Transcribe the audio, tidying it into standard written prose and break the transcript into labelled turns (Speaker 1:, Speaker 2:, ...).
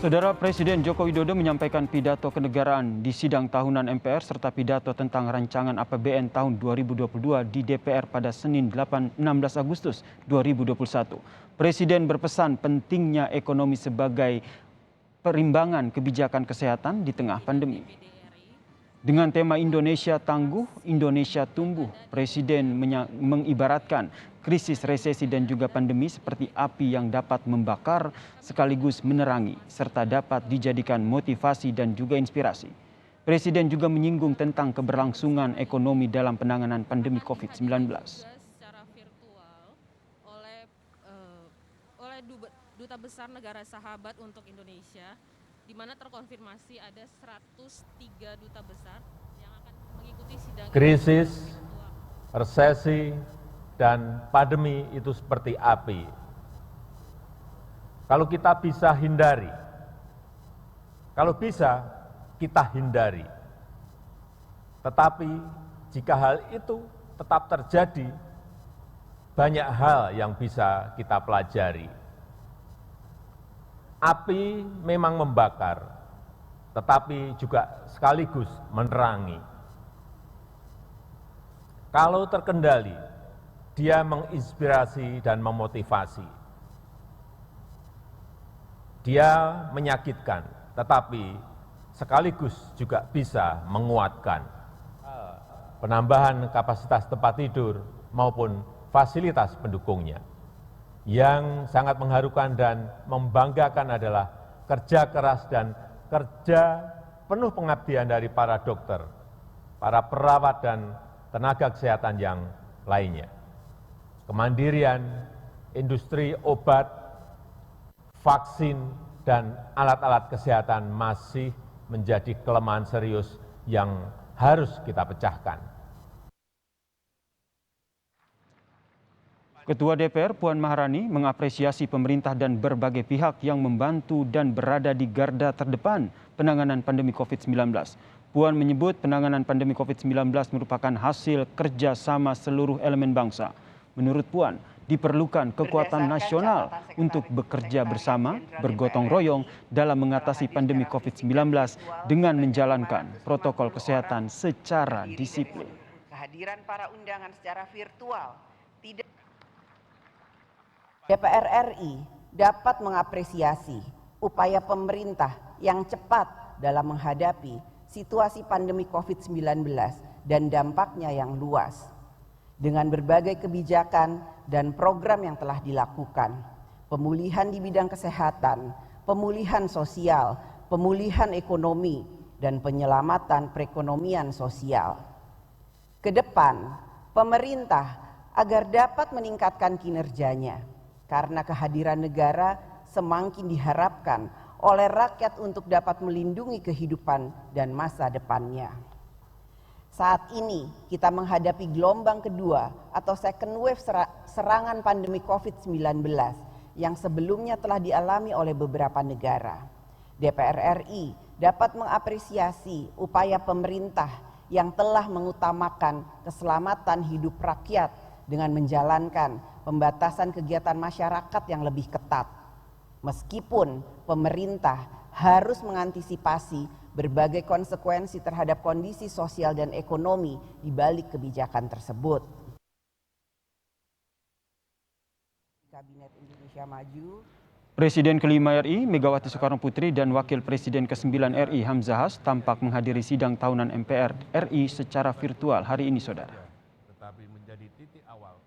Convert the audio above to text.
Speaker 1: Saudara Presiden Joko Widodo menyampaikan pidato kenegaraan di sidang tahunan MPR serta pidato tentang rancangan APBN tahun 2022 di DPR pada Senin 16 Agustus 2021. Presiden berpesan pentingnya ekonomi sebagai perimbangan kebijakan kesehatan di tengah pandemi. Dengan tema Indonesia Tangguh, Indonesia Tumbuh, Presiden mengibaratkan krisis, resesi dan juga pandemi seperti api yang dapat membakar sekaligus menerangi serta dapat dijadikan motivasi dan juga inspirasi. Presiden juga menyinggung tentang keberlangsungan ekonomi dalam penanganan pandemi COVID-19.
Speaker 2: Secara virtual oleh Duta Besar Negara Sahabat untuk Indonesia, di mana terkonfirmasi ada 103 duta besar yang akan mengikuti sidang.
Speaker 3: Krisis, resesi, dan pandemi itu seperti api. Kalau kita bisa hindari, kalau bisa kita hindari. Tetapi jika hal itu tetap terjadi, banyak hal yang bisa kita pelajari. Api memang membakar, tetapi juga sekaligus menerangi. Kalau terkendali, dia menginspirasi dan memotivasi. Dia menyakitkan, tetapi sekaligus juga bisa menguatkan. Penambahan kapasitas tempat tidur maupun fasilitas pendukungnya. Yang sangat mengharukan dan membanggakan adalah kerja keras dan kerja penuh pengabdian dari para dokter, para perawat dan tenaga kesehatan yang lainnya. Kemandirian industri obat, vaksin, dan alat-alat kesehatan masih menjadi kelemahan serius yang harus kita pecahkan.
Speaker 1: Ketua DPR Puan Maharani mengapresiasi pemerintah dan berbagai pihak yang membantu dan berada di garda terdepan penanganan pandemi COVID-19. Puan menyebut penanganan pandemi COVID-19 merupakan hasil kerjasama seluruh elemen bangsa. Menurut Puan, diperlukan kekuatan nasional untuk bekerja bersama, bergotong royong dalam mengatasi pandemi COVID-19 dengan menjalankan protokol kesehatan secara disiplin.
Speaker 4: Kehadiran para undangan secara virtual tidak. DPR RI dapat mengapresiasi upaya pemerintah yang cepat dalam menghadapi situasi pandemi COVID-19 dan dampaknya yang luas. Dengan berbagai kebijakan dan program yang telah dilakukan, pemulihan di bidang kesehatan, pemulihan sosial, pemulihan ekonomi, dan penyelamatan perekonomian sosial. Kedepan, pemerintah agar dapat meningkatkan kinerjanya, karena kehadiran negara semakin diharapkan oleh rakyat untuk dapat melindungi kehidupan dan masa depannya. Saat ini kita menghadapi gelombang kedua atau second wave serangan pandemi COVID-19 yang sebelumnya telah dialami oleh beberapa negara. DPR RI dapat mengapresiasi upaya pemerintah yang telah mengutamakan keselamatan hidup rakyat dengan menjalankan pembatasan kegiatan masyarakat yang lebih ketat. Meskipun pemerintah harus mengantisipasi berbagai konsekuensi terhadap kondisi sosial dan ekonomi di balik kebijakan tersebut. Kabinet Indonesia Maju.
Speaker 1: Presiden kelima RI, Megawati Soekarno Putri dan Wakil Presiden ke-9 RI, Hamzahas, tampak menghadiri sidang tahunan MPR RI secara virtual hari ini, saudara.
Speaker 3: Tetapi menjadi titik awal